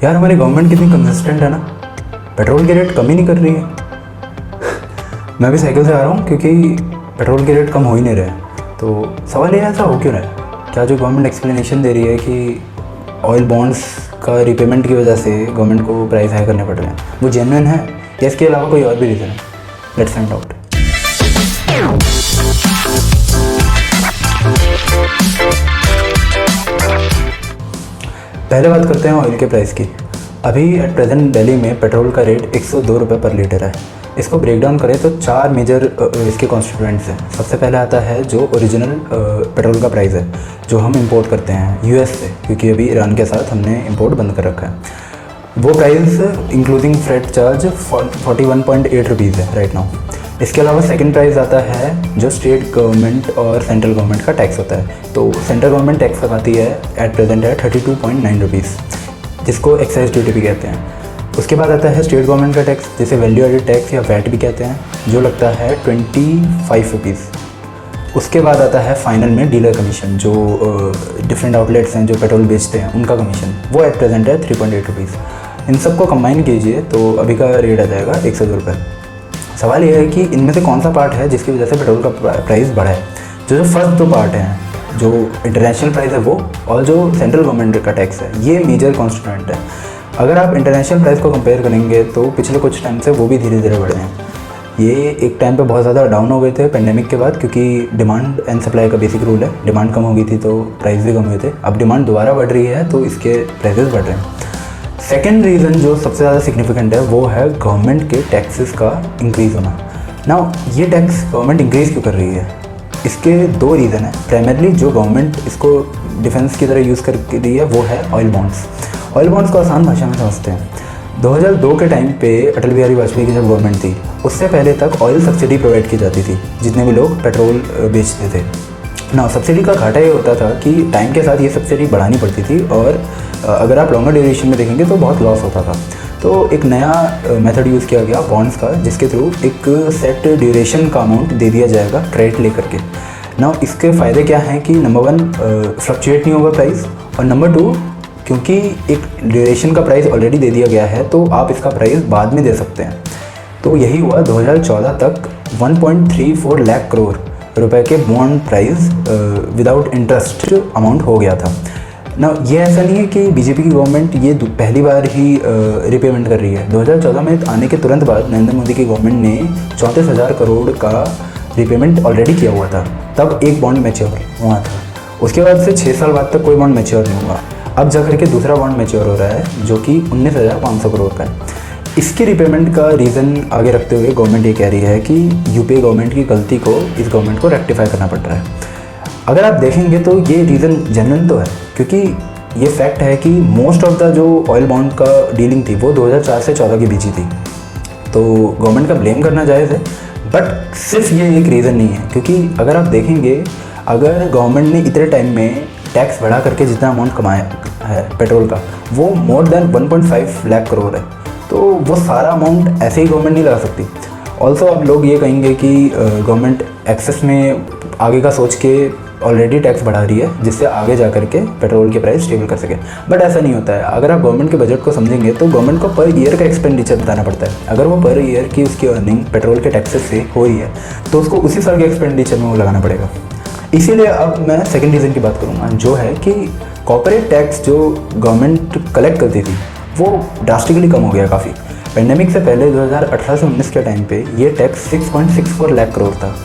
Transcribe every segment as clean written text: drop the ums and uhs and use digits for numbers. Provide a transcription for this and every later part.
यार हमारी गवर्नमेंट कितनी कंसिस्टेंट है ना, पेट्रोल के रेट कम ही नहीं कर रही है। मैं भी साइकिल से आ रहा हूँ क्योंकि पेट्रोल के रेट कम हो ही नहीं रहे। तो सवाल ये ऐसा हो क्यों रहा है? क्या जो गवर्नमेंट एक्सप्लेनेशन दे रही है कि ऑयल बॉन्ड्स का रिपेमेंट की वजह से गवर्नमेंट को प्राइस हाई करने पड़ रहे हैं, वो जेन्युइन है या इसके अलावा कोई और भी रीज़न है? Let's find out. पहले बात करते हैं ऑयल के प्राइस की। अभी एट प्रेजेंट दिल्ली में पेट्रोल का रेट 102 रुपये पर लीटर है। इसको ब्रेक डाउन करें तो 4 मेजर इसके कॉन्स्टिट्यूएंट्स हैं। सबसे पहले आता है जो ओरिजिनल पेट्रोल का प्राइस है, जो हम इंपोर्ट करते हैं यूएस से, क्योंकि अभी ईरान के साथ हमने इंपोर्ट बंद कर रखा है। वो price including freight charge 41.8 rupees है राइट नाउ। इसके अलावा सेकंड प्राइस आता है जो स्टेट गवर्नमेंट और सेंट्रल गवर्नमेंट का टैक्स होता है। तो सेंट्रल गवर्नमेंट टैक्स लगाती है एट प्रेजेंट है 32.9 रुपीज़, जिसको एक्साइज ड्यूटी भी कहते हैं। उसके बाद आता है स्टेट गवर्नमेंट का टैक्स, जिसे वैल्यू एडेड टैक्स या वैट भी कहते हैं, जो लगता है 25 रुपीज़। उसके बाद आता है फाइनल में डीलर कमीशन, जो डिफरेंट आउटलेट्स हैं जो पेट्रोल बेचते हैं उनका कमीशन, वो एट प्रेजेंट है 3.8 रुपीज़। इन सबको कंबाइन कीजिए तो अभी का रेट आ जाएगा 102 रुपये। सवाल यह है कि इनमें से कौन सा पार्ट है जिसकी वजह से पेट्रोल का प्राइस बढ़ा है। जो फर्स्ट दो पार्ट हैं, जो इंटरनेशनल प्राइस है वो, और जो सेंट्रल गवर्नमेंट का टैक्स है, ये मेजर कॉन्स्टिट्यूएंट है। अगर आप इंटरनेशनल प्राइस को कंपेयर करेंगे तो पिछले कुछ टाइम से वो भी धीरे धीरे बढ़े हैं। ये एक टाइम पे बहुत ज़्यादा डाउन हो गए थे पेंडेमिक के बाद, क्योंकि डिमांड एंड सप्लाई का बेसिक रूल है, डिमांड कम हो गई थी तो प्राइस भी कम हुए थे। अब डिमांड दोबारा बढ़ रही है तो इसके प्राइसेस बढ़ रहे हैं। सेकेंड रीज़न जो सबसे ज़्यादा सिग्निफिकेंट है वो है गवर्नमेंट के टैक्सेस का इंक्रीज़ होना। नाउ ये टैक्स गवर्नमेंट इंक्रीज़ क्यों कर रही है? इसके दो रीज़न है। प्राइमरली जो गवर्नमेंट इसको डिफेंस की तरह यूज़ कर रही है वो है ऑयल बॉन्ड्स। ऑयल बॉन्ड्स को आसान भाषा में समझते हैं। 2002 के टाइम पे अटल बिहारी वाजपेयी की जब गवर्नमेंट थी, उससे पहले तक ऑयल सब्सिडी प्रोवाइड की जाती थी जितने भी लोग पेट्रोल बेचते थे ना। सब्सिडी का घाटा ये होता था कि टाइम के साथ ये सब्सिडी बढ़ानी पड़ती थी, और अगर आप लॉन्गर ड्यूरेशन में देखेंगे तो बहुत लॉस होता था। तो एक नया मेथड यूज़ किया गया बॉन्ड्स का, जिसके थ्रू एक सेट ड्यूरेशन का अमाउंट दे दिया जाएगा क्रेडिट लेकर के ना। इसके फ़ायदे क्या हैं कि नंबर 1 फ्लक्चुएट नहीं होगा प्राइस, और नंबर 2 क्योंकि एक ड्यूरेशन का प्राइस ऑलरेडी दे दिया गया है तो आप इसका प्राइस बाद में दे सकते हैं। तो यही हुआ 2014 तक 1.34 लाख करोड़ रुपए के bond price without interest amount हो गया था ना। ये ऐसा नहीं है कि बीजेपी की गवर्नमेंट ये पहली बार ही रिपेमेंट कर रही है। 2014 में आने के तुरंत बाद नरेंद्र मोदी की गवर्नमेंट ने 34,000 करोड़ का रिपेमेंट ऑलरेडी किया हुआ था। तब एक बॉन्ड मैच्योर हुआ था। उसके बाद से 6 साल बाद तक कोई बॉन्ड मैच्योर नहीं हुआ। अब जा करके दूसरा बॉन्ड मैच्योर हो रहा है जो कि 19,500 करोड़ का है। इसके रिपेमेंट का रीज़न आगे रखते हुए गवर्नमेंट ये कह रही है कि यूपीए गवर्नमेंट की गलती को इस गवर्नमेंट को रेक्टिफाई करना पड़ रहा है। अगर आप देखेंगे तो ये रीज़न जेन्युइन तो है, क्योंकि ये फैक्ट है कि मोस्ट ऑफ द जो ऑयल बॉन्ड का डीलिंग थी वो 2004 से 14 के बीच ही थी। तो गवर्नमेंट का ब्लेम करना जायज़ है, बट सिर्फ ये एक रीज़न नहीं है। क्योंकि अगर आप देखेंगे, अगर गवर्नमेंट ने इतने टाइम में टैक्स बढ़ा करके जितना अमाउंट कमाया है पेट्रोल का, वो मोर देन 1.5 लाख करोड़ है, तो वो सारा अमाउंट ऐसे ही गवर्नमेंट नहीं लगा सकती। ऑल्सो अब लोग ये कहेंगे कि गवर्नमेंट एक्सेस में आगे का सोच के ऑलरेडी टैक्स बढ़ा रही है, जिससे आगे जा करके पेट्रोल के प्राइस स्टेबल कर सके, बट ऐसा नहीं होता है। अगर आप गवर्नमेंट के बजट को समझेंगे तो गवर्नमेंट को पर ईयर का एक्सपेंडिचर बताना पड़ता है। अगर वो पर ईयर की उसकी अर्निंग पेट्रोल के टैक्सेस से हो रही है तो उसको उसी साल के एक्सपेंडिचर में वो लगाना पड़ेगा। इसीलिए अब मैं सेकंड रीज़न की बात करूँगा, जो है कि कॉर्पोरेट टैक्स जो गवर्नमेंट कलेक्ट करती थी वो ड्रास्टिकली कम हो गया काफ़ी। पेंडेमिक से पहले 2018 से 19 के टाइम पे ये टैक्स 6.64 लाख करोड़ था।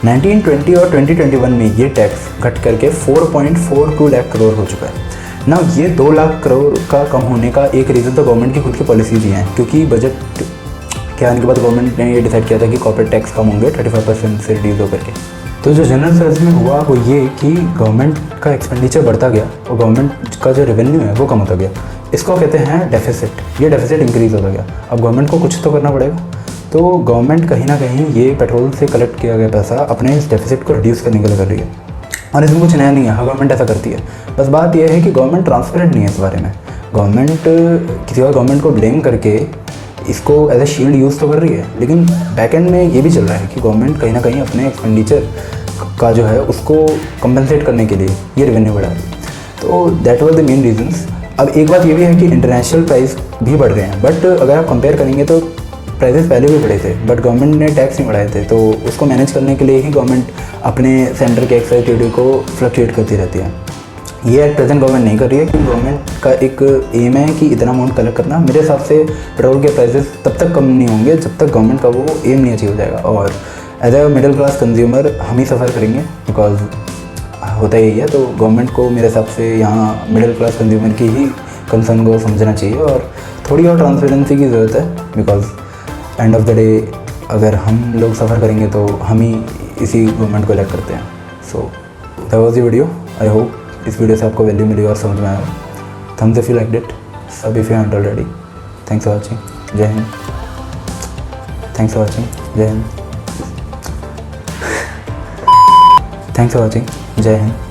1920 और 2021 में ये टैक्स घट करके 4.42 लाख करोड़ हो चुका है ना। ये 2 लाख करोड़ का कम होने का एक रीज़न तो गवर्नमेंट की खुद की पॉलिसीज ही हैं, क्योंकि बजट के आने के बाद गवर्नमेंट ने ये डिसाइड किया था कि कॉर्पोरेट टैक्स कम होंगे 35% से रिड्यूस होकर के। तो जो जनरल सर्विस में हुआ वो ये कि गवर्नमेंट का एक्सपेंडिचर बढ़ता गया और गवर्नमेंट का जो रेवेन्यू है वो कम होता गया। इसको कहते हैं डेफिसिट। ये डेफिसिट इंक्रीज़ होता गया। अब गवर्नमेंट को कुछ तो करना पड़ेगा, तो गवर्नमेंट कहीं ना कहीं ये पेट्रोल से कलेक्ट किया गया पैसा अपने इस डेफिसिट को रिड्यूस करने के लिए कर रही है। और इसमें कुछ नया नहीं है, हर गवर्नमेंट ऐसा करती है। बस बात यह है कि गवर्नमेंट ट्रांसपेरेंट नहीं है इस बारे में। गवर्नमेंट किसी और गवर्नमेंट को ब्लेम करके इसको एज ए शील्ड यूज़ तो कर रही है, लेकिन बैक एंड में ये भी चल रहा है कि गवर्नमेंट कहीं ना कहीं अपने एक्सपेंडिचर का जो है उसको कंपनसेट करने के लिए ये रेवेन्यू बढ़ा रही है। तो that was the main reasons. अब एक बात ये भी है कि इंटरनेशनल प्राइस भी बढ़ रहे हैं, बट अगर आप कंपेयर करेंगे तो प्राइसेस पहले भी बढ़े थे, बट गवर्नमेंट ने टैक्स नहीं बढ़ाए थे, तो उसको मैनेज करने के लिए ही गवर्नमेंट अपने सेंटर के एक्साइज ड्यूटी को फ्लक्चुएट करती रहती है। ये एट प्रेजेंट गवर्नमेंट नहीं कर रही है, क्योंकि गवर्नमेंट का एक एम है कि इतना अमाउंट कलेक्ट करना। मेरे हिसाब से पेट्रोल के प्राइसेस तब तक कम नहीं होंगे जब तक गवर्नमेंट का वो एम नहीं अचीव हो जाएगा, और as a middle class consumer हम ही सफ़र करेंगे, बिकॉज होता यही है। तो गवर्नमेंट को मेरे हिसाब से यहाँ मिडिल क्लास कंज्यूमर की ही कंसर्न को समझना चाहिए, और थोड़ी और ट्रांसपेरेंसी की ज़रूरत है, because end of the day अगर हम लोग सफ़र करेंगे तो हम ही इसी गवर्नमेंट को इलेक्ट करते हैं। So that was the video. I hope इस वीडियो से आपको वैल्यू मिली और समझ में आया। Thumbs if you like it, sub if you haven't already. Thanks for watching. Jai Hind. Thanks for watching. Jai Hind. Thanks for watching. Jai Hind.